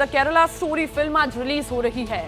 The Kerala story film आज release हो रही है।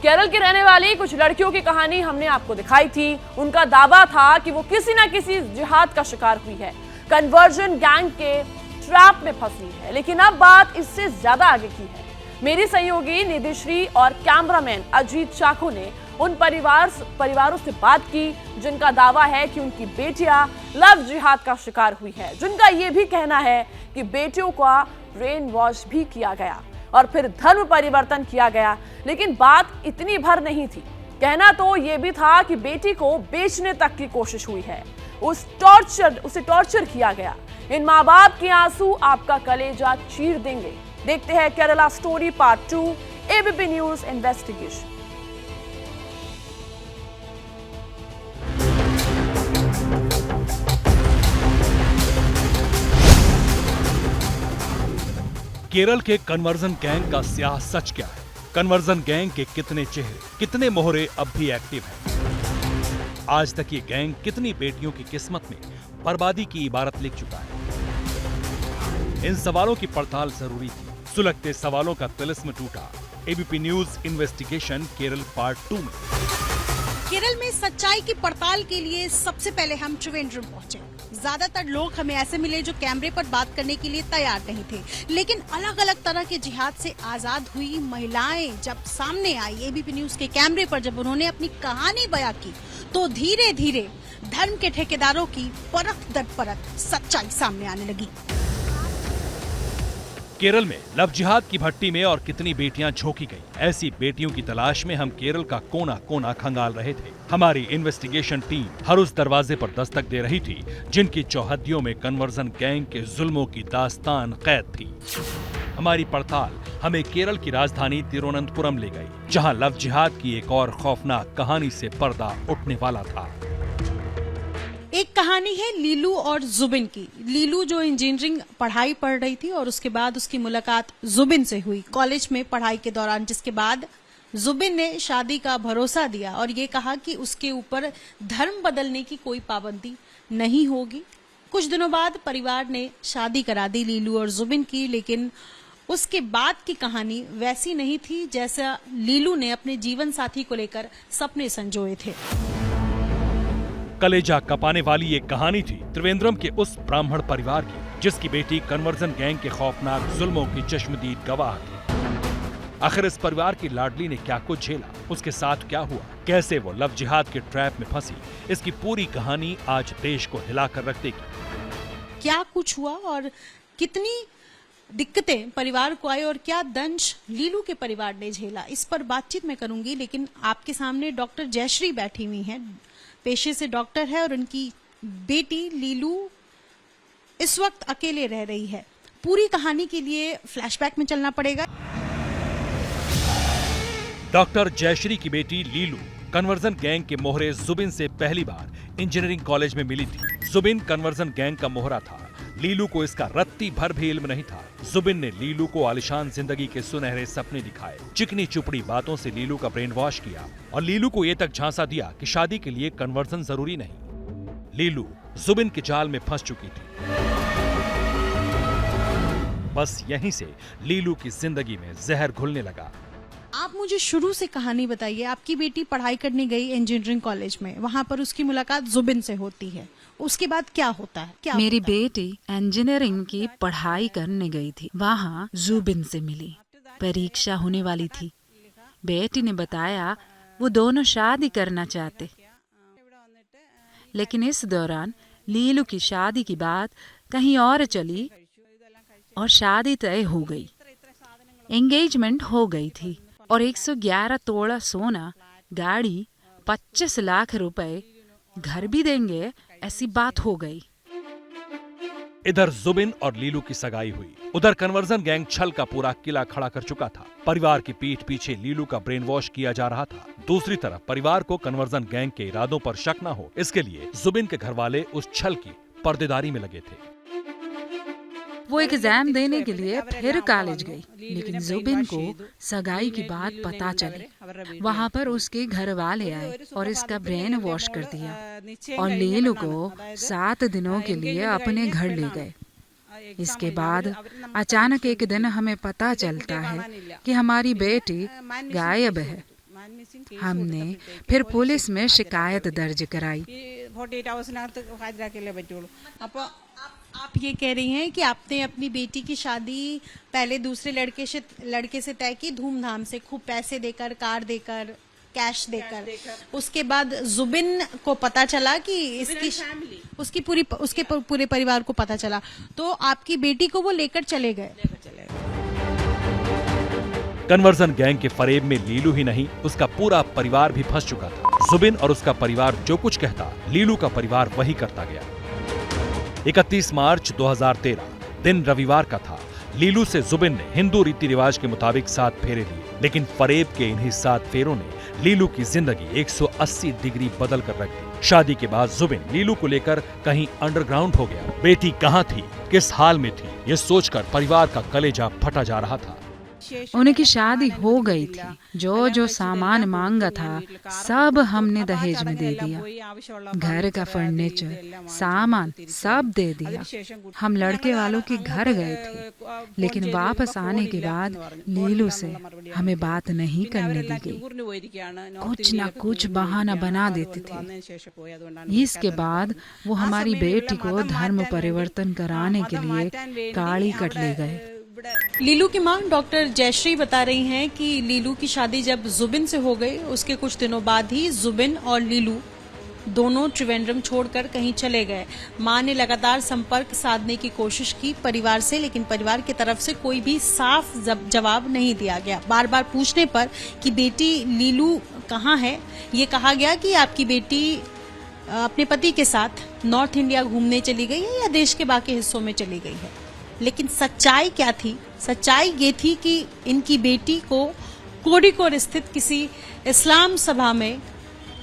केरल की रहने वाली कुछ लड़कियों की कहानी हमने आपको दिखाई थी। उनका दावा था कि वो किसी ना किसी जिहाद का शिकार हुई है, कन्वर्जन गैंग के ट्रैप में फंसी है। लेकिन अब बात इससे ज्यादा आगे की है। मेरी सहयोगी निधिश्री और कैमरामैन अजीत चाको ने उन परिवारों से बात की जिनका दावा है कि उनकी बेटियां लव जिहाद का शिकार हुई है, जिनका यह भी कहना है कि बेटियों का ब्रेन वॉश भी किया गया और फिर धर्म परिवर्तन किया गया। लेकिन बात इतनी भर नहीं थी। कहना तो यह भी था कि बेटी को बेचने तक की कोशिश हुई है, उसे टॉर्चर किया गया। इन माँ बाप के आंसू आपका कलेजा चीर देंगे। देखते हैं Kerala story part 2, ABP news investigation. Kerala के कन्वर्जन गैंग का स्याह सच क्या है? कन्वर्जन गैंग के कितने चेहरे, कितने मोहरे अब भी एक्टिव हैं? आज तक ये गैंग कितनी बेटियों की किस्मत में बर्बादी की इबारत लिख चुका है? इन सवालों की पड़ताल जरूरी थी। सुलगते सवालों का तिलिस्म टूटा। ABP news investigation Kerala part 2 में। केरल में सच्चाई की पड़ताल के लिए सबसे पहले हम त्रिवेंद्रम पहुंचे। ज्यादातर लोग हमें ऐसे मिले जो कैमरे पर बात करने के लिए तैयार नहीं थे, लेकिन अलग अलग तरह के जिहाद से आजाद हुई महिलाएं जब सामने आई एबीपी न्यूज के कैमरे पर, जब उन्होंने अपनी कहानी बयां की, तो धीरे धीरे धर्म के ठेकेदारों की परत दर परत सच्चाई सामने आने लगी। केरल में लव जिहाद की भट्टी में और कितनी बेटियां झोंकी गई। ऐसी बेटियों की तलाश में हम केरल का कोना कोना खंगाल रहे थे। हमारी इन्वेस्टिगेशन टीम हर उस दरवाजे पर दस्तक दे रही थी जिनकी चौहद्दियों में कन्वर्जन गैंग के जुल्मों की दास्तान कैद थी। हमारी पड़ताल हमें केरल की राजधानी तिरुवनंतपुरम ले गई, जहां लव जिहाद की एक और खौफनाक कहानी से पर्दा उठने वाला था। एक कहानी है लीलू और जुबिन की। लीलू जो इंजीनियरिंग पढ़ाई पढ़ रही थी और उसके बाद उसकी मुलाकात जुबिन से हुई कॉलेज में पढ़ाई के दौरान, जिसके बाद जुबिन ने शादी का भरोसा दिया और ये कहा कि उसके ऊपर धर्म बदलने की कोई पाबंदी नहीं होगी। कुछ दिनों बाद परिवार ने शादी करा दी लीलू और जुबिन की, लेकिन उसके बाद की कहानी वैसी नहीं थी जैसा लीलू ने अपने जीवन साथी को लेकर सपने संजोए थे। कलेजा कपाने वाली ये कहानी थी त्रिवेंद्रम के उस ब्राह्मण परिवार की जिसकी बेटी कन्वर्जन गैंग के खौफनाक जुल्मों की चश्मदीद गवाह थी। आखिर इस परिवार की लाडली ने क्या कुछ झेला, उसके साथ क्या हुआ, कैसे वो लव जिहाद के ट्रैप में फंसी, इसकी पूरी कहानी आज देश को हिलाकर रख देगी। क्या कुछ हुआ और कितनी दिक्कतें परिवार को आई और क्या दंश लीलू के परिवार ने झेला, इस पर बातचीत मैं करूंगी। लेकिन आपके सामने डॉक्टर जयश्री बैठी हुई हैं, पेशे से डॉक्टर है और उनकी बेटी लीलू इस वक्त अकेले रह रही है। पूरी कहानी के लिए फ्लैशबैक में चलना पड़ेगा। डॉक्टर जयश्री की बेटी लीलू कन्वर्जन गैंग के मोहरे जुबिन से पहली बार इंजीनियरिंग कॉलेज में मिली थी। जुबिन कन्वर्जन गैंग का मोहरा था। लीलू को इसका रत्ती भर भी इल्म नहीं था। जुबिन ने लीलू को आलिशान जिंदगी के सुनहरे सपने दिखाए, चिकनी चुपड़ी बातों से लीलू का ब्रेन वॉश किया और लीलू को ये तक झांसा दिया कि शादी के लिए कन्वर्जन जरूरी नहीं। लीलू जुबिन के जाल में फंस चुकी थी। बस यहीं से लीलू की जिंदगी में जहर घुलने लगा। आप मुझे शुरू से कहानी बताइए। आपकी बेटी पढ़ाई करने गई इंजीनियरिंग कॉलेज में, वहाँ पर उसकी मुलाकात जुबिन से होती है, उसके बाद क्या होता है? मेरी बेटी इंजीनियरिंग की पढ़ाई करने गई थी, वहाँ जुबिन से मिली। परीक्षा होने वाली थी। बेटी ने बताया वो दोनों शादी करना चाहते, लेकिन इस दौरान लीलू की शादी की बात कहीं और चली और शादी तय हो गई। एंगेजमेंट हो गई थी और 111 तोला सोना, गाड़ी, 25 लाख रुपए, घर भी देंगे, ऐसी बात हो गई। इधर जुबिन और लीलू की सगाई हुई, उधर कन्वर्जन गैंग छल का पूरा किला खड़ा कर चुका था। परिवार की पीठ पीछे लीलू का ब्रेन वॉश किया जा रहा था। दूसरी तरफ परिवार को कन्वर्जन गैंग के इरादों पर शक न हो, इसके लिए जुबिन के घरवाले उस छल की पर्देदारी में लगे थे। वो एग्जाम देने के लिए फिर कॉलेज गई, लेकिन जुबिन को सगाई की बात पता चली। वहाँ पर उसके घर वाले आए और इसका ब्रेन वॉश कर दिया और लीलू को 7 दिनों के लिए अपने घर ले गए। इसके बाद अचानक एक दिन हमें पता चलता है कि हमारी बेटी गायब है। हमने फिर पुलिस में शिकायत दर्ज कराई। आप ये कह रही हैं कि आपने अपनी बेटी की शादी पहले दूसरे लड़के से तय की धूमधाम से, खूब पैसे देकर, कार देकर, कैश देकर। उसके बाद जुबिन को पता चला कि उसके पूरे परिवार को पता चला, तो आपकी बेटी को वो लेकर चले गए। कन्वर्जन गैंग के फरेब में लीलू ही नहीं, उसका पूरा परिवार भी फंस चुका था। जुबिन और उसका परिवार जो कुछ कहता, लीलू का परिवार वही करता गया। 31 मार्च 2013 दिन रविवार का था। लीलू से जुबिन ने हिंदू रीति रिवाज के मुताबिक 7 फेरे लिए, लेकिन फरेब के इन्हीं 7 फेरों ने लीलू की जिंदगी 180 डिग्री बदल कर रख दी। शादी के बाद जुबिन लीलू को लेकर कहीं अंडरग्राउंड हो गया। बेटी कहाँ थी, किस हाल में थी, ये सोचकर परिवार का कलेजा फटा जा रहा था। उनकी शादी हो गई थी, जो सामान मांगा था सब हमने दहेज में दे दिया। घर का फर्नीचर, सामान सब दे दिया। हम लड़के वालों के घर गए थे, लेकिन वापस आने के बाद लीलू से हमें बात नहीं करने दी गई। कुछ ना कुछ बहाना बना देते थे। इसके बाद वो हमारी बेटी को धर्म परिवर्तन कराने के लिए काली कट ले गए। लीलू की मां डॉक्टर जयश्री बता रही हैं कि लीलू की शादी जब जुबिन से हो गई, उसके कुछ दिनों बाद ही जुबिन और लीलू दोनों त्रिवेंद्रम छोड़कर कहीं चले गए। मां ने लगातार संपर्क साधने की कोशिश की परिवार से, लेकिन परिवार की तरफ से कोई भी साफ जवाब नहीं दिया गया। बार बार पूछने पर कि बेटी लीलू कहाँ है, ये कहा गया कि आपकी बेटी अपने पति के साथ नॉर्थ इंडिया घूमने चली गई है या देश के बाकी हिस्सों में चली गई है। लेकिन सच्चाई क्या थी? सच्चाई ये थी कि इनकी बेटी को कोड़िकोड स्थित किसी इस्लाम सभा में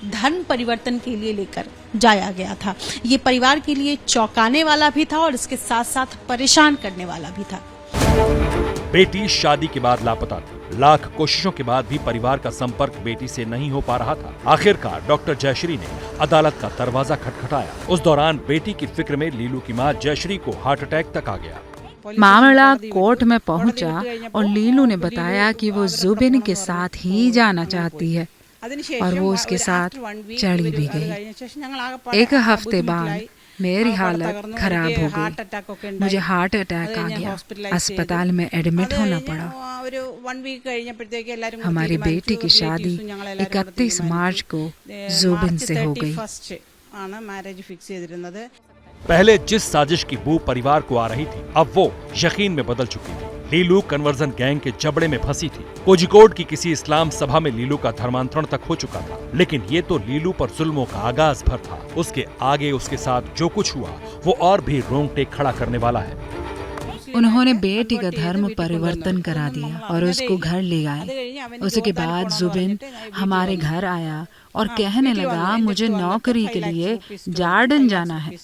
धर्म परिवर्तन के लिए लेकर जाया गया था। ये परिवार के लिए चौंकाने वाला भी था और इसके साथ साथ परेशान करने वाला भी था। बेटी शादी के बाद लापता थी। लाख कोशिशों के बाद भी परिवार का संपर्क बेटी से नहीं हो पा रहा था। आखिरकार डॉक्टर जयश्री ने अदालत का दरवाजा खटखटाया। उस दौरान बेटी की फिक्र में लीलू की मां जयश्री को हार्ट अटैक तक आ गया। मामला कोर्ट में पहुंचा और लीलू ने बताया कि वो जुबिन के साथ ही जाना चाहती है और वो उसके साथ चली भी गई। 1 हफ्ते बाद मेरी हालत खराब हो गई। मुझे हार्ट अटैक आ गया, अस्पताल में एडमिट होना पड़ा। हमारी बेटी की शादी 31 मार्च को जुबिन से हो गई। पहले जिस साजिश की बू परिवार को आ रही थी, अब वो यकीन में बदल चुकी थी। लीलू कन्वर्जन गैंग के जबड़े में फंसी थी। कोझिकोड की किसी इस्लाम सभा में लीलू का धर्मांतरण तक हो चुका था, लेकिन ये तो लीलू पर जुल्मों का आगाज भर था। उसके आगे उसके साथ जो कुछ हुआ वो और भी रोंगटे खड़ा करने वाला है। उन्होंने बेटी का धर्म परिवर्तन करा दिया और उसको घर ले आए। उसके बाद जुबिन हमारे घर आया और कहने लगा मुझे नौकरी के लिए जॉर्डन जाना है।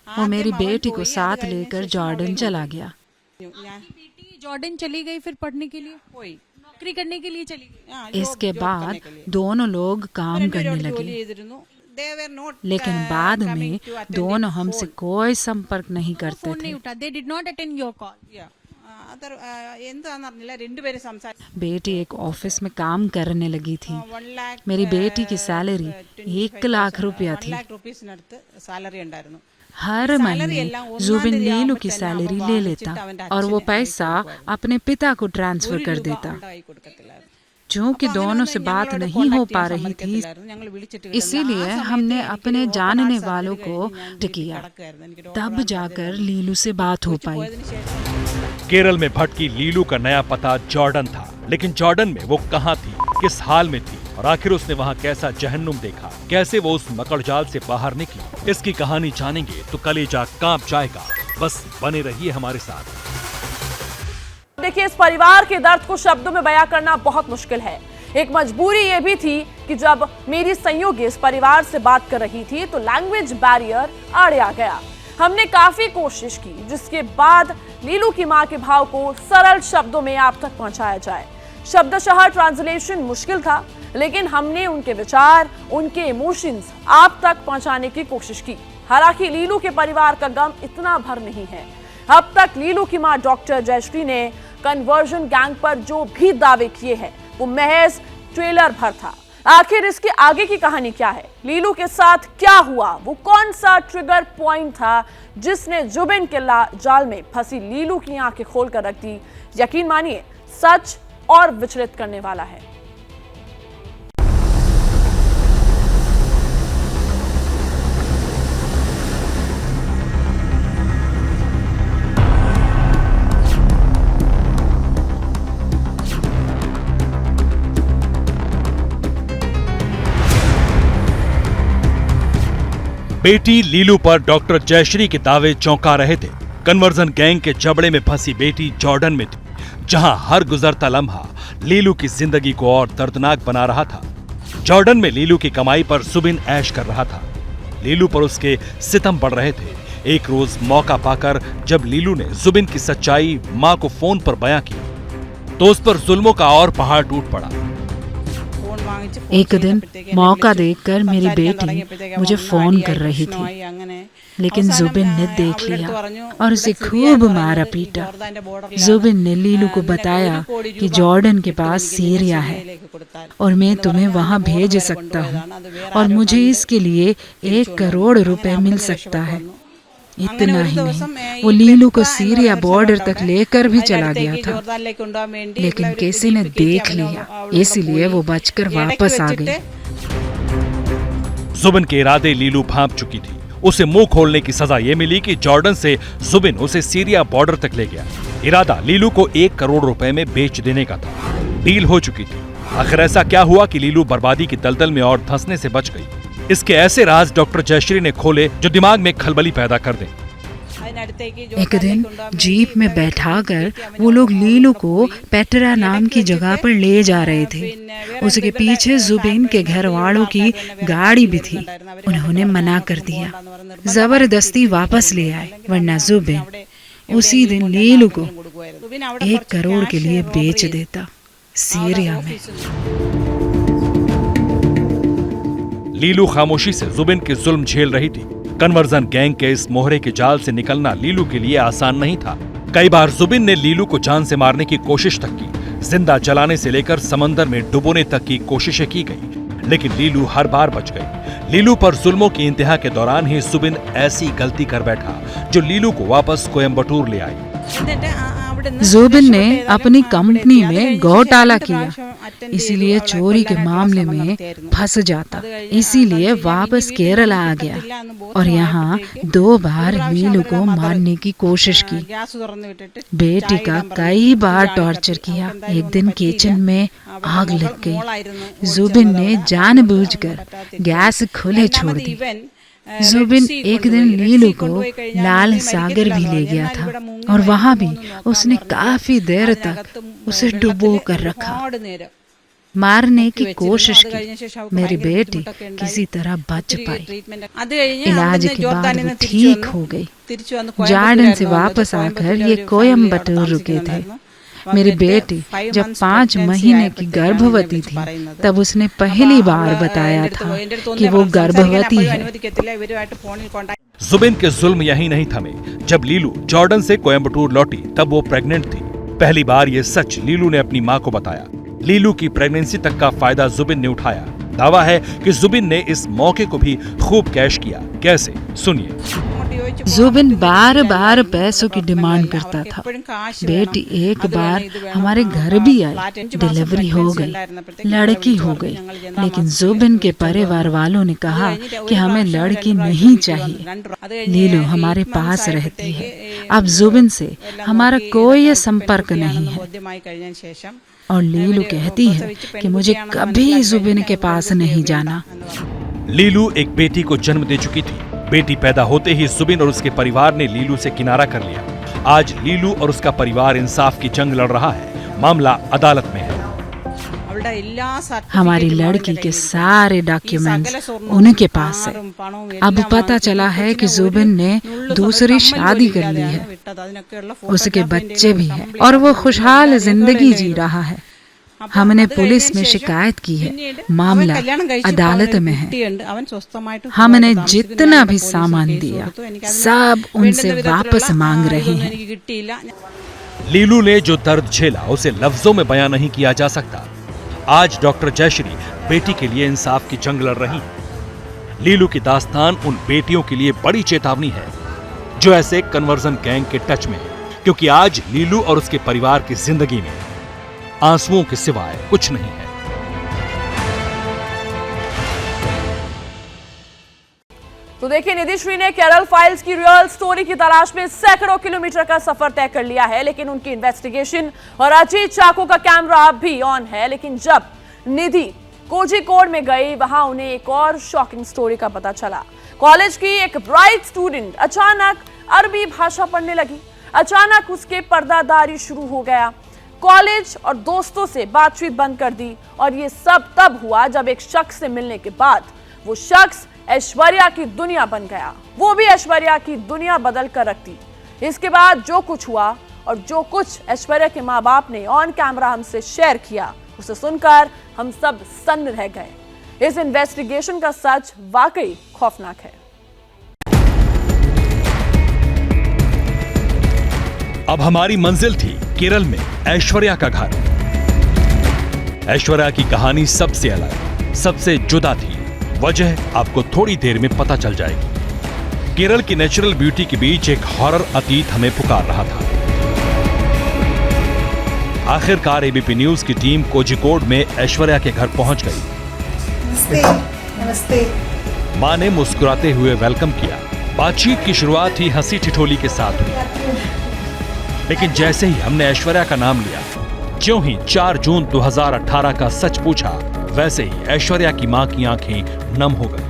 वो मेरी बेटी को साथ लेकर जॉर्डन चला गया। बेटी जॉर्डन चली गई फिर पढ़ने के लिए, नौकरी करने के लिए चली गई। इसके बाद दोनों लोग काम करने लगे, लेकिन बाद में दोनों हमसे कोई संपर्क नहीं करते थे। बेटी एक ऑफिस में काम करने लगी थी। मेरी बेटी की सैलरी 1 लाख रुपया थी। हर महीने जुबिन लीलू की सैलरी ले लेता और वो पैसा अपने पिता को ट्रांसफर कर देता। चूंकि दोनों से बात नहीं हो पा रही थी, इसीलिए हमने अपने जानने वालों को टिकिया। तब जाकर लीलू से बात हो पाई। केरल में भटकी लीलू का नया पता जॉर्डन था, लेकिन जॉर्डन में वो कहाँ थी, किस हाल में थी और आखिर उसने वहाँ कैसा जहन्नुम देखा, कैसे वो उस मकड़जाल से बाहर निकली, इसकी कहानी जानेंगे तो कलेजा कांप जाएगा। बस बने रहिए हमारे साथ। देखिए, इस परिवार के दर्द को शब्दों में बयां करना बहुत मुश्किल है। एक मजबूरी ये भी थी कि जब मेरी संयोगी इस परिवार से बात कर रही थी तो लैंग्वेज बैरियर आड़े आ गया। हमने काफी कोशिश की, जिसके बाद लीलू की मां के भाव को सरल शब्दों में आप तक पहुंचाया जाए। शब्दशः ट्रांसलेशन मुश्किल था, लेकिन हमने उनके विचार, उनके इमोशंस आप तक पहुंचाने की कोशिश की। हालांकि लीलू के परिवार का गम इतना भर नहीं है। अब तक लीलू की मां डॉक्टर जयश्री ने कन्वर्जन गैंग पर जो भी दावे किए हैं वो महज ट्रेलर भर था। आखिर इसके आगे की कहानी क्या है, लीलू के साथ क्या हुआ, वो कौन सा ट्रिगर पॉइंट था जिसने जुबिन के जाल में फंसी लीलू की आंखें खोलकर रख दी। यकीन मानिए सच और विचलित करने वाला है। बेटी लीलू पर डॉक्टर जयश्री के दावे चौंका रहे थे। कन्वर्जन गैंग के जबड़े में फंसी बेटी जॉर्डन में थी, जहां हर गुजरता लम्हा लीलू की जिंदगी को और दर्दनाक बना रहा था। जॉर्डन में लीलू की कमाई पर जुबिन ऐश कर रहा था। लीलू पर उसके सितम बढ़ रहे थे। एक रोज मौका पाकर जब लीलू ने जुबिन की सच्चाई मां को फोन पर बयां की तो उस पर जुल्मों का और पहाड़ टूट पड़ा। एक दिन मौका देखकर मेरी बेटी मुझे फोन कर रही थी, लेकिन जुबिन ने देख लिया और उसे खूब मारा पीटा। जुबिन ने लीलू को बताया कि जॉर्डन के पास सीरिया है और मैं तुम्हें वहां भेज सकता हूं और मुझे इसके लिए 1 करोड़ रुपए मिल सकता है। इतना ही नहीं, वो लीलू को सीरिया बॉर्डर तक लेकर भी चला गया था, लेकिन किसी ने देख लिया, इसलिए वो बचकर वापस आ गई। जुबिन के इरादे लीलू भांप चुकी थी। उसे मुंह खोलने की सजा ये मिली कि जॉर्डन से जुबिन उसे सीरिया बॉर्डर तक ले गया। इरादा लीलू को 1 करोड़ रुपए में बेच देने का था। डील हो चुकी थी। आखिर ऐसा क्या हुआ कि लीलू बर्बादी की दलदल में और धंसने से बच गई? इसके ऐसे राज डॉक्टर जयश्री ने खोले जो दिमाग में खलबली पैदा कर दें। एक दिन जीप में बैठाकर वो लोग लीलू को पेट्रा नाम की जगह पर ले जा रहे थे। उसके पीछे जुबिन के घर वालों की गाड़ी भी थी। उन्होंने मना कर दिया, जबरदस्ती वापस ले आए, वरना जुबिन उसी दिन लीलू को 1 करोड़ के लिए बेच देता सीरिया में। लीलू खामोशी से जुबिन के जुल्म झेल रही थी। कन्वर्जन गैंग के इस मोहरे के जाल से निकलना लीलू के लिए आसान नहीं था। कई बार जुबिन ने लीलू को जान से मारने की कोशिश तक की। जिंदा जलाने से लेकर समंदर में डुबोने तक की कोशिशें की गई, लेकिन लीलू हर बार बच गई। लीलू पर जुल्मों की इंतहा के दौरान ही जुबिन ऐसी गलती कर बैठा जो लीलू को वापस कोयम्बटूर ले आई। जुबिन ने अपनी कंपनी में घोटाला किया, इसीलिए चोरी के मामले में फंस जाता। इसीलिए वापस केरला आ गया और यहाँ 2 बार लीलू को मारने की कोशिश की। बेटी का कई बार टॉर्चर किया। एक दिन किचन में आग लग गई। जुबिन ने जानबूझकर गैस खुले छोड़ दी। जुबिन एक दिन लीलू को लाल सागर भी ले गया था और वहाँ भी उसने काफी देर तक उसे डुबो कर रखा। मारने की कोशिश की। मेरी बेटी किसी तरह बच पाई। इलाज के बाद वो ठीक हो गई। जॉर्डन से वापस आकर ये कोयम्बटूर रुके थे। मेरी बेटी जब 5 महीने की गर्भवती थी तब उसने पहली बार बताया था कि वो गर्भवती है। जुबिन के जुल्म यही नहीं थमे। जब लीलू जॉर्डन से कोयम्बटूर लौटी तब वो प्रेग्नेंट थी। पहली बार ये सच लीलू ने अपनी मां को बताया। लीलू की प्रेगनेंसी तक का फायदा जुबिन ने उठाया। दावा है कि जुबिन ने इस मौके को भी खूब कैश किया। कैसे, सुनिए। जुबिन बार बार पैसों की डिमांड करता था। बेटी एक बार हमारे घर भी आई। डिलीवरी हो गई, लड़की हो गई, लेकिन जुबिन के परिवार वालों ने कहा कि हमें लड़की नहीं चाहिए। लीलू हमारे पास रहती है। अब जुबिन से हमारा कोई संपर्क नहीं है और लीलू कहती है कि मुझे कभी जुबिन के पास नहीं जाना। लीलू एक बेटी को जन्म दे चुकी थी। बेटी पैदा होते ही जुबिन और उसके परिवार ने लीलू से किनारा कर लिया। आज लीलू और उसका परिवार इंसाफ की जंग लड़ रहा है। मामला अदालत में है। हमारी लड़की के सारे डॉक्यूमेंट्स उनके पास है। अब पता चला है कि जुबिन ने दूसरी शादी कर ली है। उसके बच्चे भी हैं और वो खुशहाल जिंदगी जी रहा है। हमने पुलिस में शिकायत की है, मामला अदालत में है। हमने जितना भी सामान दिया सब उनसे वापस मांग रहे हैं। लीलू ने जो दर्द झेला उसे लफ्जों में बयां नहीं किया जा सकता। आज डॉक्टर जयश्री बेटी के लिए इंसाफ की जंग लड़ रही है। लीलू की दास्तान उन बेटियों के लिए बड़ी चेतावनी है जो ऐसे कन्वर्जन गैंग के टच में है, क्योंकि आज लीलू और उसके परिवार की जिंदगी में आंसुओं के सिवाय कुछ नहीं है। तो देखिए, निधिश्री ने केरल फाइल्स की रियल स्टोरी की तलाश में सैकड़ों किलोमीटर का सफर तय कर लिया है, लेकिन उनकी इन्वेस्टिगेशन और अजीत चाको का कैमरा अब भी ऑन है। लेकिन जब निधि कोझिकोड में गई, वहां उन्हें एक और शॉकिंग स्टोरी का पता चला। कॉलेज की एक ब्राइट स्टूडेंट अचानक अरबी भाषा पढ़ने लगी। अचानक उसके पर्दादारी शुरू हो गया। कॉलेज और दोस्तों से बातचीत बंद कर दी। और ये सब तब हुआ जब एक शख्स से मिलने के बाद वो शख्स ऐश्वर्या की दुनिया बन गया। वो भी ऐश्वर्या की दुनिया बदल कर रख दी। इसके बाद जो कुछ हुआ और जो कुछ ऐश्वर्या के माँ बाप ने ऑन कैमरा हमसे शेयर किया, उसे सुनकर हम सब सन्न रह गए। इस इन्वेस्टिगेशन का सच वाकई खौफनाक है। अब हमारी मंजिल थी केरल में ऐश्वर्या का घर। ऐश्वर्या की कहानी सबसे अलग, सबसे जुदा थी। वजह आपको थोड़ी देर में पता चल जाएगी। केरल की नेचुरल ब्यूटी के बीच एक हॉरर अतीत हमें पुकार रहा था। आखिरकार एबीपी न्यूज की टीम कोझिकोड में ऐश्वर्या के घर पहुंच गई। नमस्ते। नमस्ते। मां ने मुस्कुराते हुए वेलकम किया। बातचीत की शुरुआत ही हंसी ठिठोली के साथ हुई। लेकिन जैसे ही हमने ऐश्वर्या का नाम लिया, ज्यों ही 4 जून 2018 का सच पूछा, वैसे ही ऐश्वर्या की मां की आंखें नम हो गई।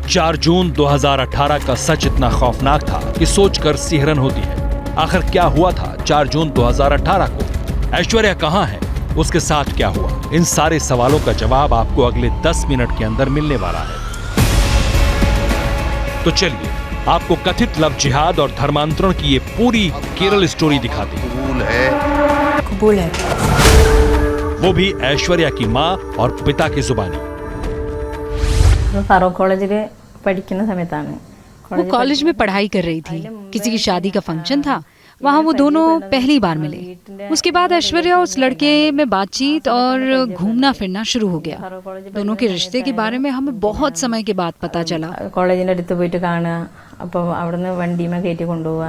4 जून 2018 का सच इतना खौफनाक था कि सोचकर सिहरन होती है। आखिर क्या हुआ था 4 जून 2018 को? ऐश्वर्या कहां है? उसके साथ क्या हुआ? इन सारे सवालों का जवाब आपको अगले 10 मिनट के अंदर मिलने वाला है। तो चलिए आपको कथित लव जिहाद और धर्मांतरण की ये पूरी केरल स्टोरी दिखाती है। कबूल है। वो भी ऐश्वर्या की माँ और पिता की जुबानी। ഫറൂഖ് കോളേജിൽ പഠിക്കുന്ന സമയത്താണ് वो कॉलेज में पढ़ाई कर रही थी। किसी की शादी का फंक्शन था, वहाँ वो दोनों पहली बार मिले। उसके बाद ऐश्वर्या उस लड़के में बातचीत और घूमना फिरना शुरू हो गया। दोनों के रिश्ते के बारे में हमें बहुत समय के बाद पता चला। കോളേജിന്റെ അടുത്ത് പോയിട്ട് കാണുക, അപ്പോൾ അവിടുന്ന് വണ്ടിമേ കയറ്റി കൊണ്ടുപോവുക।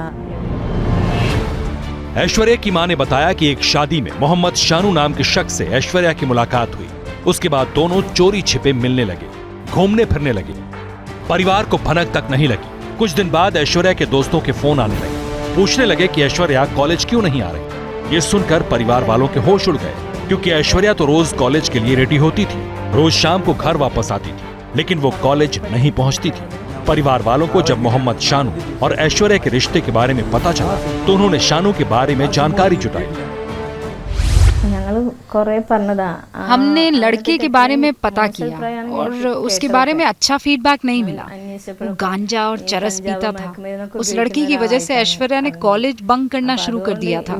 ऐश्वर्या की मां ने बताया कि एक शादी में मोहम्मद शानू नाम के शख्स से ऐश्वर्या की मुलाकात हुई। उसके बाद दोनों चोरी छिपे मिलने लगे, घूमने फिरने लगे। परिवार को भनक तक नहीं लगी। कुछ दिन बाद ऐश्वर्या के दोस्तों के फोन आने लगे, पूछने लगे कि ऐश्वर्या कॉलेज क्यों नहीं आ रही। ये सुनकर परिवार वालों के होश उड़ गए, क्योंकि ऐश्वर्या तो रोज कॉलेज के लिए रेडी होती थी, रोज शाम को घर वापस आती थी, लेकिन वो कॉलेज नहीं पहुंचती थी। परिवार वालों को जब मोहम्मद शानू और ऐश्वर्या के रिश्ते के बारे में पता चला तो उन्होंने शानू के बारे में जानकारी जुटाई। हमने लड़के के बारे में पता किया और उसके बारे में अच्छा फीडबैक नहीं मिला। वो गांजा और चरस पीता था। उस लड़की की वजह से ऐश्वर्या ने कॉलेज बंक करना शुरू कर दिया था।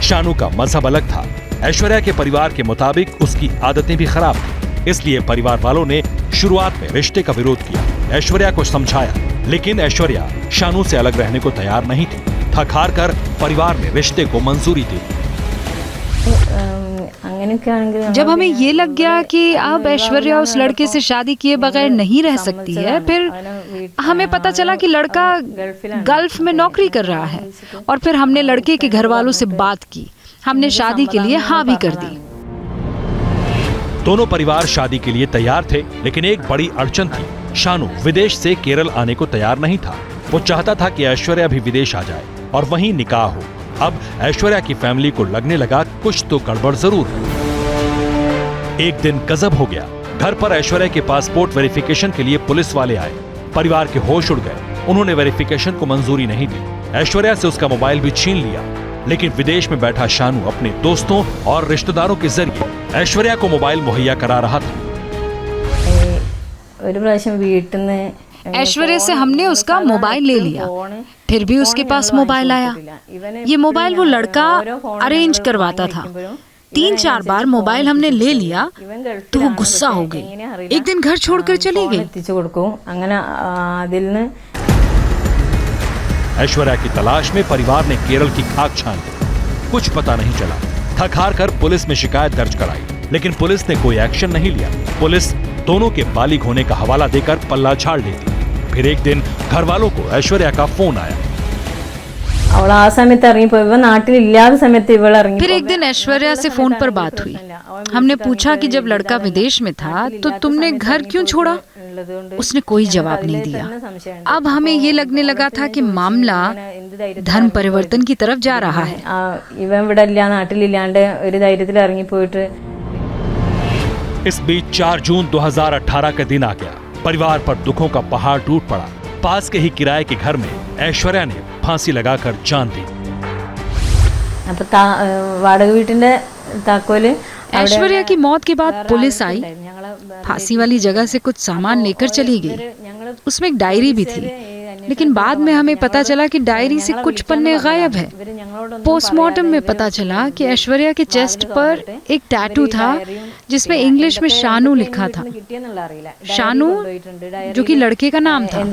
शानू का मजहब अलग था। ऐश्वर्या के परिवार के मुताबिक उसकी आदतें भी खराब थी, इसलिए परिवार वालों ने शुरुआत में रिश्ते का विरोध किया। ऐश्वर्या को समझाया, लेकिन ऐश्वर्या शानू से अलग रहने को तैयार नहीं थी। थक हार कर परिवार ने रिश्ते को मंजूरी दी। जब हमें ये लग गया कि अब ऐश्वर्या उस लड़के से शादी किए बगैर नहीं रह सकती है, फिर हमें पता चला कि लड़का गल्फ में नौकरी कर रहा है। और फिर हमने लड़के के घर वालों से बात की। हमने शादी के लिए हाँ भी कर दी। दोनों परिवार शादी के लिए तैयार थे, लेकिन एक बड़ी अड़चन थी। शानू विदेश से केरल आने को तैयार नहीं था। वो चाहता था कि ऐश्वर्या भी विदेश आ जाए और वहीं निकाह हो। अब ऐश्वर्या की फैमिली को लगने लगा कुछ तो गड़बड़ जरूर है। एक दिन गजब हो गया। घर पर ऐश्वर्या के पासपोर्ट वेरिफिकेशन के लिए पुलिस वाले आए। परिवार के होश उड़ गए। उन्होंने वेरिफिकेशन को मंजूरी नहीं दी। ऐश्वर्या से उसका मोबाइल भी छीन लिया। लेकिन विदेश में बैठा शानू अपने दोस्तों और रिश्तेदारों के जरिए ऐश्वर्या को मोबाइल मुहैया करा रहा था। ऐश्वर्या से हमने उसका मोबाइल ले लिया, फिर भी उसके पास मोबाइल आया। ये मोबाइल वो लड़का अरेंज करवाता था। 3-4 बार मोबाइल हमने ले लिया तो वो गुस्सा हो गई, एक दिन घर छोड़कर चली गई। ऐश्वर्या की तलाश में परिवार ने केरल की खाक छान दी। कुछ पता नहीं चला। थक हार कर पुलिस में शिकायत दर्ज कराई, लेकिन पुलिस ने कोई एक्शन नहीं लिया। पुलिस दोनों के बालिग होने का हवाला देकर पल्ला झाड़ लेती। फिर एक दिन घर वालों को ऐश्वर्या का फोन आया। फिर एक दिन ऐश्वर्या से फोन पर बात हुई। हमने पूछा कि जब लड़का विदेश में था तो तुमने घर क्यों छोड़ा? उसने कोई जवाब नहीं दिया। अब हमें ये लगने लगा था कि मामला धर्म परिवर्तन की तरफ जा रहा है। इस बीच 4 जून 2018 का दिन आ गया। परिवार पर दुखों का पहाड़ टूट पड़ा। पास के ही किराए के घर में ऐश्वर्या ने फांसी लगाकर जान दी। ऐश्वर्या की मौत के बाद पुलिस आई, फांसी वाली जगह से कुछ सामान लेकर चली गई। उसमें एक डायरी भी थी, लेकिन बाद में हमें पता चला कि डायरी से कुछ पन्ने गायब है। पोस्टमार्टम में पता चला कि ऐश्वर्या के चेस्ट पर एक टैटू था जिसमें इंग्लिश में शानू लिखा था। शानू जो कि लड़के का नाम था।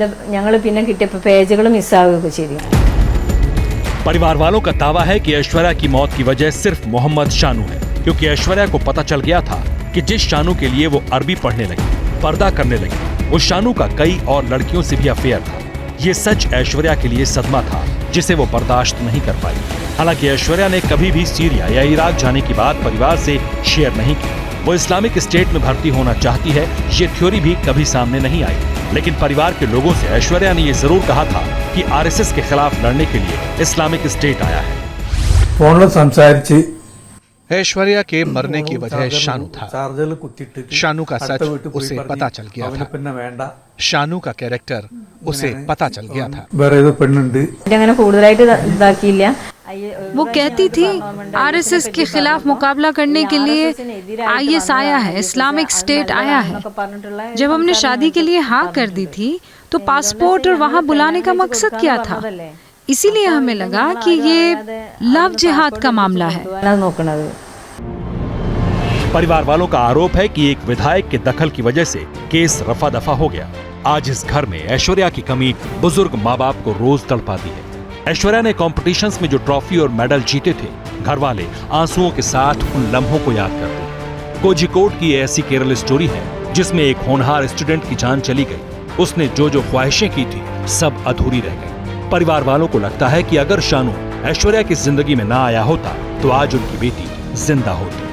परिवार वालों का दावा है कि ऐश्वर्या की मौत की वजह सिर्फ मोहम्मद शानू है, क्योंकि ऐश्वर्या को पता चल गया था कि जिस शानू के लिए वो अरबी पढ़ने लगी, पर्दा करने लगी, उस शानू का कई और लड़कियों से भी अफेयर था। ये सच ऐश्वर्या के लिए सदमा था जिसे वो बर्दाश्त नहीं कर पाई। हालांकि ऐश्वर्या ने कभी भी सीरिया या इराक जाने की बात परिवार से शेयर नहीं की। वो इस्लामिक स्टेट में भर्ती होना चाहती है, ये थ्योरी भी कभी सामने नहीं आई। लेकिन परिवार के लोगों से ऐश्वर्या ने ये जरूर कहा था कि आरएसएस के खिलाफ लड़ने के लिए इस्लामिक स्टेट आया है। ऐश्वर्या के मरने की वजह शानू था। शानू का सच उसे पता चल गया था। शानू का कैरेक्टर उसे पता चल गया था। वो कहती थी आरएसएस के खिलाफ मुकाबला करने के लिए आईएस आया है, इस्लामिक स्टेट आया है। जब हमने शादी के लिए हाँ कर दी थी तो पासपोर्ट और वहाँ बुलाने का मकसद क्या था? इसीलिए हमें लगा कि ये लव जिहाद का मामला है। परिवार वालों का आरोप है कि एक विधायक के दखल की वजह से केस रफा दफा हो गया। आज इस घर में ऐश्वर्या की कमी बुजुर्ग माँ बाप को रोज तड़पाती है। ऐश्वर्या ने कॉम्पिटिशंस में जो ट्रॉफी और मेडल जीते थे, घर वाले आंसुओं के साथ उन लम्हों को याद करते हैं। कोझिकोड की ऐसी केरल स्टोरी है जिसमें एक होनहार स्टूडेंट की जान चली गई। उसने जो जो ख्वाहिशें की थी सब अधूरी रह गई। परिवार वालों को लगता है कि अगर शानू ऐश्वर्या की जिंदगी में ना आया होता तो आज उनकी बेटी जिंदा होती।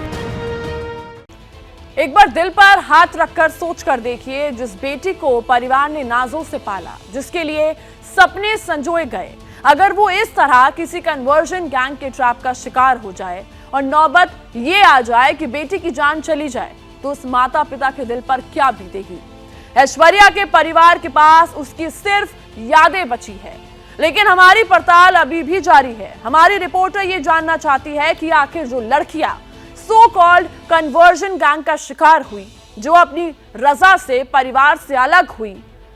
एक बार दिल पर हाथ रखकर सोच कर देखिए, जिस बेटी को परिवार ने नाजों से पाला, जिसके लिए सपने संजोए गए, अगर वो इस तरह किसी कन्वर्जन गैंग के ट्रैप का शिकार हो जाए और नौबत ये आ जाए कि बेटी की जान चली जाए, तो उस माता पिता के दिल पर क्या बीतेगी। ऐश्वर्या के परिवार के पास उसकी सिर्फ यादें बची है, लेकिन हमारी पड़ताल अभी भी जारी है। हमारी रिपोर्टर ये जानना चाहती है कि आखिर जो लड़कियां सो कॉल्ड कन्वर्जन गैंग का शिकार हुई, जो अपनी रजा से परिवार से अलग हुई,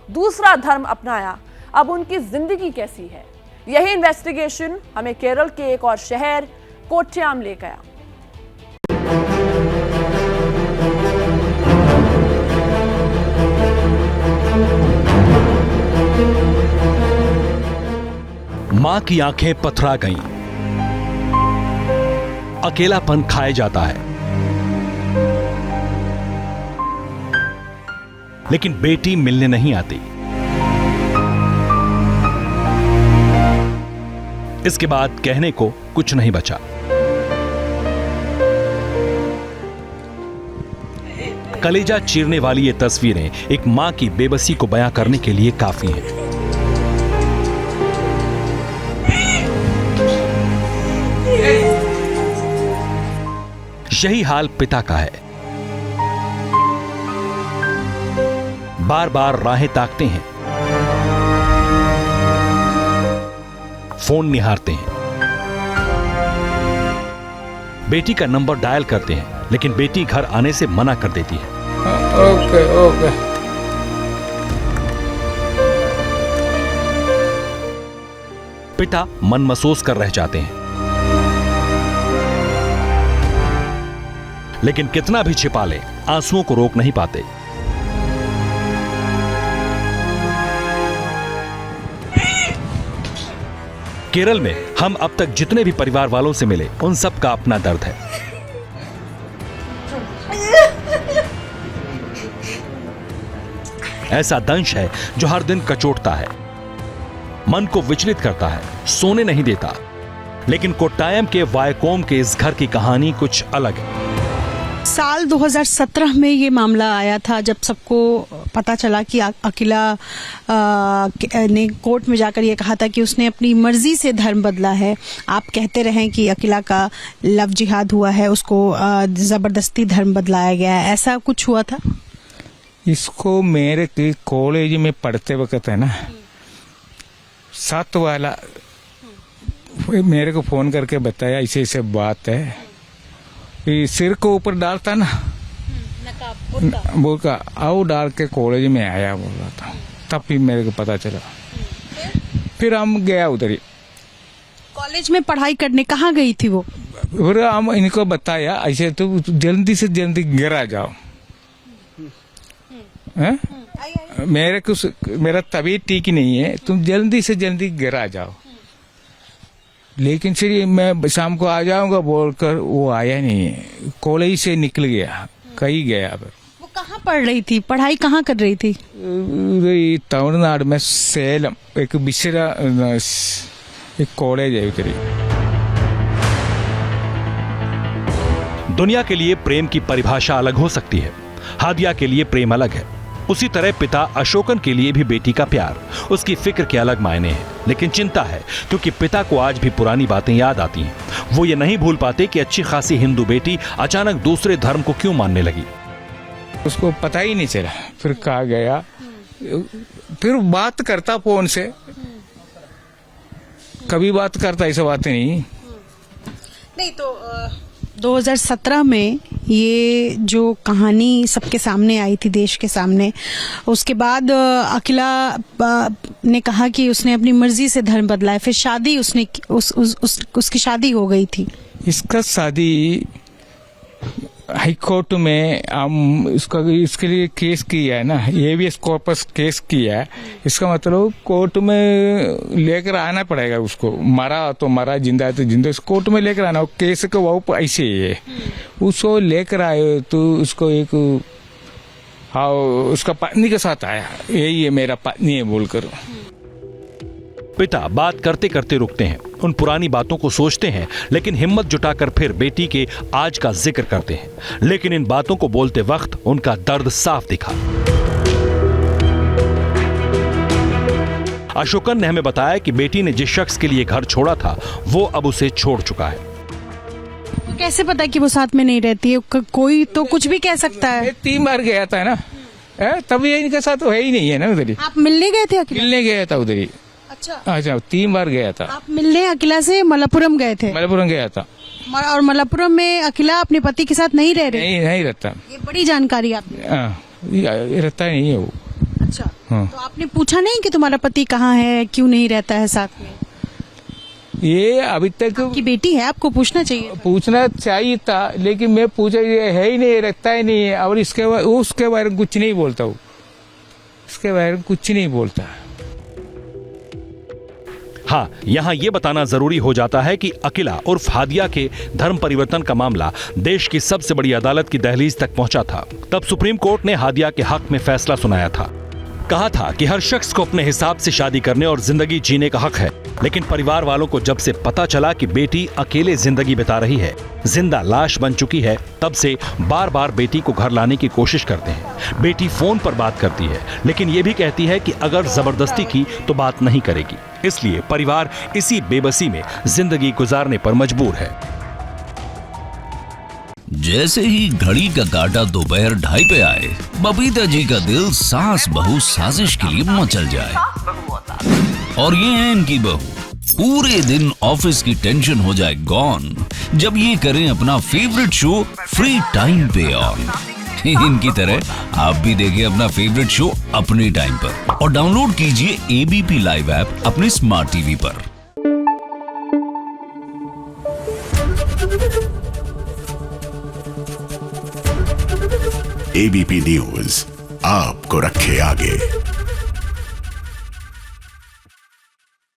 दूसरा धर्म अपनाया, अब उनकी जिंदगी कैसी है। यही इन्वेस्टिगेशन हमें केरल के एक और शहर कोट्याम ले गया। मां की आंखें पथरा गईं। अकेलापन खाए जाता है, लेकिन बेटी मिलने नहीं आती। इसके बाद कहने को कुछ नहीं बचा। कलेजा चीरने वाली ये तस्वीरें एक मां की बेबसी को बयां करने के लिए काफी हैं। यही हाल पिता का है। बार बार राहें ताकते हैं, फोन निहारते हैं, बेटी का नंबर डायल करते हैं, लेकिन बेटी घर आने से मना कर देती है। Okay okay. पिता मनमसोस कर रह जाते हैं, लेकिन कितना भी छिपा ले आंसुओं को रोक नहीं पाते। केरल में हम अब तक जितने भी परिवार वालों से मिले उन सब का अपना दर्द है। ऐसा दंश है जो हर दिन कचोटता है, मन को विचलित करता है, सोने नहीं देता। लेकिन कोट्टायम के वायकोम के इस घर की कहानी कुछ अलग है। साल 2017 में ये मामला आया था, जब सबको पता चला कि अकिला ने कोर्ट में जाकर ये कहा था कि उसने अपनी मर्जी से धर्म बदला है। आप कहते रहे कि अकिला का लव जिहाद हुआ है, उसको जबरदस्ती धर्म बदलाया गया है, ऐसा कुछ हुआ था? इसको मेरे कॉलेज में पढ़ते वक्त है ना, साथ वाला मेरे को फोन करके बताया ऐसे ऐसे बात है, सिर को ऊपर डालता ना बुर्का, आओ डाल के कॉलेज में आया बोल रहा था, तब भी मेरे को पता चला। फिर हम गया उधर ही कॉलेज में पढ़ाई करने। कहाँ गई थी वो? फिर हम इनको बताया ऐसे तो जल्दी से जल्दी गिरा जाओ, मेरा तबीयत ठीक नहीं है, तुम जल्दी से जल्दी गिरा जाओ। लेकिन फिर मैं शाम को आ जाऊंगा बोलकर वो आया नहीं है, कॉलेज से निकल गया, कहीं गया। वो कहाँ पढ़ रही थी, पढ़ाई कहाँ कर रही थी? तमिलनाडु में सेलम एक बिसरा एक कॉलेज है उधर। दुनिया के लिए प्रेम की परिभाषा अलग हो सकती है, हादिया के लिए प्रेम अलग है। उसी तरह पिता अशोकन के लिए भी बेटी का प्यार, उसकी फिक्र के अलग मायने हैं। लेकिन चिंता है क्योंकि पिता को आज भी पुरानी बातें याद आती हैं। वो ये नहीं भूल पाते कि अच्छी खासी हिंदू बेटी अचानक दूसरे धर्म को क्यों मानने लगी। उसको पता ही नहीं चला, फिर कहा गया, फिर बात करता फोन से, कभी बात करता, ऐसा बात नहीं। तो 2017 में ये जो कहानी सबके सामने आई थी, देश के सामने, उसके बाद अकिला ने कहा कि उसने अपनी मर्जी से धर्म बदला है। फिर शादी उसकी शादी हो गई थी। इसका शादी हाई कोर्ट में हम इसके लिए केस किया है ना, एवियस कॉर्पस केस किया है। इसका मतलब कोर्ट में लेकर आना पड़ेगा उसको, मरा तो मरा, जिंदा तो जिंदा, कोर्ट में लेकर आना। केस का वो ऐसे ही है, उसको लेकर आए तो उसको एक हाँ उसका पत्नी के साथ आया, यही है मेरा पत्नी है बोलकर। पिता बात करते करते रुकते हैं, उन पुरानी बातों को सोचते हैं, लेकिन हिम्मत जुटाकर फिर बेटी के आज का जिक्र करते हैं। लेकिन इन बातों को बोलते वक्त उनका दर्द साफ दिखा। अशोकन ने हमें बताया कि बेटी ने जिस शख्स के लिए घर छोड़ा था वो अब उसे छोड़ चुका है। कैसे पता कि वो साथ में नहीं रहती है? कोई तो कुछ भी कह सकता है। 3 बार गया था ना, तब ये इनके साथ है ही नहीं है ना उधर ही। आप मिलने गए थे? मिलने गया था उधर ही। अच्छा 3 बार गया था। आप मिलने अकिला से मलप्पुरम गए थे? मलप्पुरम गया था। और मलप्पुरम में अकिला अपने पति के साथ नहीं रह रहे? नहीं रहता। ये बड़ी जानकारी आपने। ये रहता नहीं है वो। अच्छा, तो आपने पूछा नहीं कि तुम्हारा पति कहाँ है, क्यों नहीं रहता है साथ में? ये अभी तक की बेटी है, आपको पूछना चाहिए। पूछना चाहिए था, लेकिन मैं पूछा, ये है ही नहीं, रहता ही नहीं है। और उसके बारे में कुछ नहीं बोलता हूँ, उसके बारे में कुछ नहीं बोलता। हाँ, यहाँ ये बताना जरूरी हो जाता है कि अकिला उर्फ हादिया के धर्म परिवर्तन का मामला देश की सबसे बड़ी अदालत की दहलीज तक पहुंचा था। तब सुप्रीम कोर्ट ने हादिया के हक में फैसला सुनाया था। कहा था कि हर शख्स को अपने हिसाब से शादी करने और जिंदगी जीने का हक है। लेकिन परिवार वालों को जब से पता चला कि बेटी अकेले जिंदगी बिता रही है, जिंदा लाश बन चुकी है, तब से बार बार बेटी को घर लाने की कोशिश करते हैं। बेटी फोन पर बात करती है, लेकिन ये भी कहती है कि अगर जबरदस्ती की तो बात नहीं करेगी। इसलिए परिवार इसी बेबसी में जिंदगी गुजारने पर मजबूर है। जैसे ही घड़ी का काटा दोपहर 2:30 पे आए, बबीता जी का दिल सास बहू साजिश के लिए मचल जाए। और ये है इनकी बहू, पूरे दिन ऑफिस की टेंशन हो जाए गॉन जब ये करें अपना फेवरेट शो फ्री टाइम पे ऑन। इनकी तरह आप भी देखिए अपना फेवरेट शो अपने टाइम पर और डाउनलोड कीजिए ABP लाइव ऐप अपने स्मार्ट टीवी पर। एबीपी न्यूज आपको रखे आगे।